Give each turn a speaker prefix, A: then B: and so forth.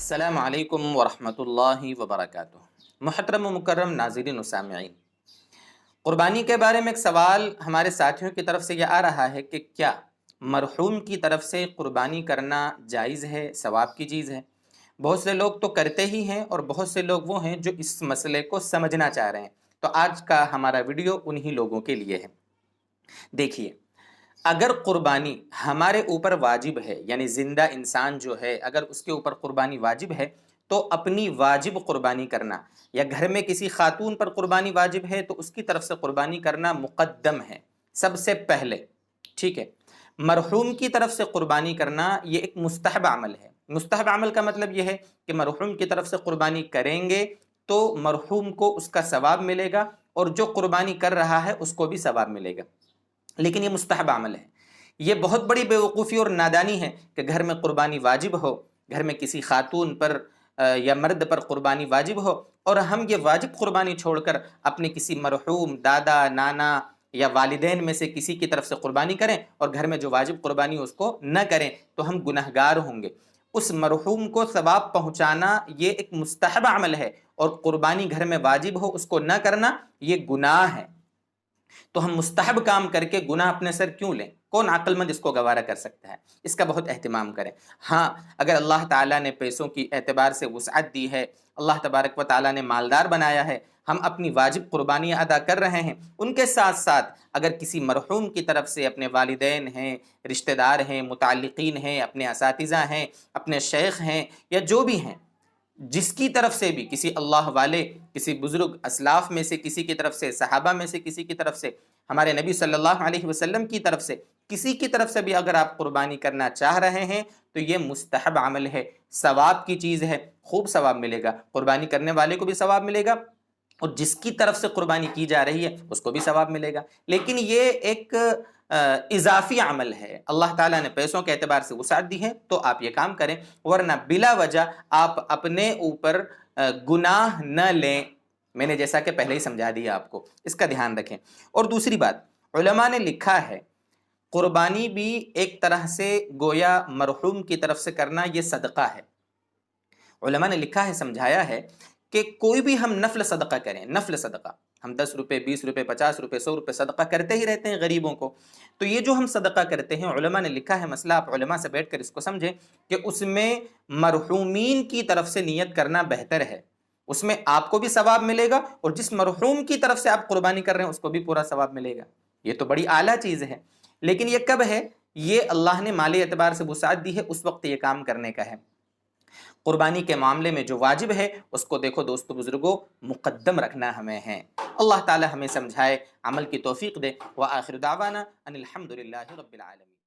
A: السلام علیکم ورحمۃ اللہ وبرکاتہ۔ محترم و مکرم ناظرین و سامعین، قربانی کے بارے میں ایک سوال ہمارے ساتھیوں کی طرف سے یہ آ رہا ہے کہ کیا مرحوم کی طرف سے قربانی کرنا جائز ہے، ثواب کی چیز ہے؟ بہت سے لوگ تو کرتے ہی ہیں اور بہت سے لوگ وہ ہیں جو اس مسئلے کو سمجھنا چاہ رہے ہیں۔ تو آج کا ہمارا ویڈیو انہی لوگوں کے لیے ہے۔ دیکھیے، اگر قربانی ہمارے اوپر واجب ہے، یعنی زندہ انسان جو ہے اگر اس کے اوپر قربانی واجب ہے تو اپنی واجب قربانی کرنا، یا گھر میں کسی خاتون پر قربانی واجب ہے تو اس کی طرف سے قربانی کرنا مقدم ہے، سب سے پہلے، ٹھیک ہے۔ مرحوم کی طرف سے قربانی کرنا یہ ایک مستحب عمل ہے۔ مستحب عمل کا مطلب یہ ہے کہ مرحوم کی طرف سے قربانی کریں گے تو مرحوم کو اس کا ثواب ملے گا اور جو قربانی کر رہا ہے اس کو بھی ثواب ملے گا، لیکن یہ مستحب عمل ہے۔ یہ بہت بڑی بیوقوفی اور نادانی ہے کہ گھر میں قربانی واجب ہو، گھر میں کسی خاتون پر یا مرد پر قربانی واجب ہو اور ہم یہ واجب قربانی چھوڑ کر اپنے کسی مرحوم دادا، نانا یا والدین میں سے کسی کی طرف سے قربانی کریں اور گھر میں جو واجب قربانی اس کو نہ کریں تو ہم گنہگار ہوں گے۔ اس مرحوم کو ثواب پہنچانا یہ ایک مستحب عمل ہے، اور قربانی گھر میں واجب ہو اس کو نہ کرنا یہ گناہ ہے۔ تو ہم مستحب کام کر کے گناہ اپنے سر کیوں لیں؟ کون عقل مند اس کو گوارا کر سکتا ہے؟ اس کا بہت اہتمام کریں۔ ہاں، اگر اللہ تعالیٰ نے پیسوں کی اعتبار سے وسعت دی ہے، اللہ تبارک و تعالیٰ نے مالدار بنایا ہے، ہم اپنی واجب قربانیاں ادا کر رہے ہیں، ان کے ساتھ ساتھ اگر کسی مرحوم کی طرف سے اپنے والدین ہیں، رشتہ دار ہیں، متعلقین ہیں، اپنے اساتذہ ہیں، اپنے شیخ ہیں، یا جو بھی ہیں، جس کی طرف سے بھی، کسی اللہ والے، کسی بزرگ اسلاف میں سے کسی کی طرف سے، صحابہ میں سے کسی کی طرف سے، ہمارے نبی صلی اللہ علیہ وسلم کی طرف سے، کسی کی طرف سے بھی اگر آپ قربانی کرنا چاہ رہے ہیں تو یہ مستحب عمل ہے، ثواب کی چیز ہے، خوب ثواب ملے گا، قربانی کرنے والے کو بھی ثواب ملے گا اور جس کی طرف سے قربانی کی جا رہی ہے اس کو بھی ثواب ملے گا۔ لیکن یہ ایک اضافی عمل ہے، اللہ تعالیٰ نے پیسوں کے اعتبار سے وسعت دی ہے تو آپ یہ کام کریں، ورنہ بلا وجہ آپ اپنے اوپر گناہ نہ لیں۔ میں نے جیسا کہ پہلے ہی سمجھا دیا آپ کو، اس کا دھیان رکھیں۔ اور دوسری بات، علماء نے لکھا ہے قربانی بھی ایک طرح سے گویا مرحوم کی طرف سے کرنا یہ صدقہ ہے۔ علماء نے لکھا ہے، سمجھایا ہے کہ کوئی بھی ہم نفل صدقہ کریں، نفل صدقہ، ہم 10 روپے، 20 روپے، 50 روپے، 100 روپے صدقہ کرتے ہی رہتے ہیں غریبوں کو، تو یہ جو ہم صدقہ کرتے ہیں، علماء نے لکھا ہے مسئلہ، آپ علماء سے بیٹھ کر اس کو سمجھیں کہ اس میں مرحومین کی طرف سے نیت کرنا بہتر ہے، اس میں آپ کو بھی ثواب ملے گا اور جس مرحوم کی طرف سے آپ قربانی کر رہے ہیں اس کو بھی پورا ثواب ملے گا۔ یہ تو بڑی اعلیٰ چیز ہے، لیکن یہ کب ہے؟ یہ اللہ نے مالی اعتبار سے وسعت دی ہے اس وقت یہ کام کرنے کا ہے۔ قربانی کے معاملے میں جو واجب ہے اس کو دیکھو دوستو بزرگوں، مقدم رکھنا ہمیں ہے۔ اللہ تعالی ہمیں سمجھائے، عمل کی توفیق دے۔ وآخر دعوانا ان الحمدللہ رب العالمین۔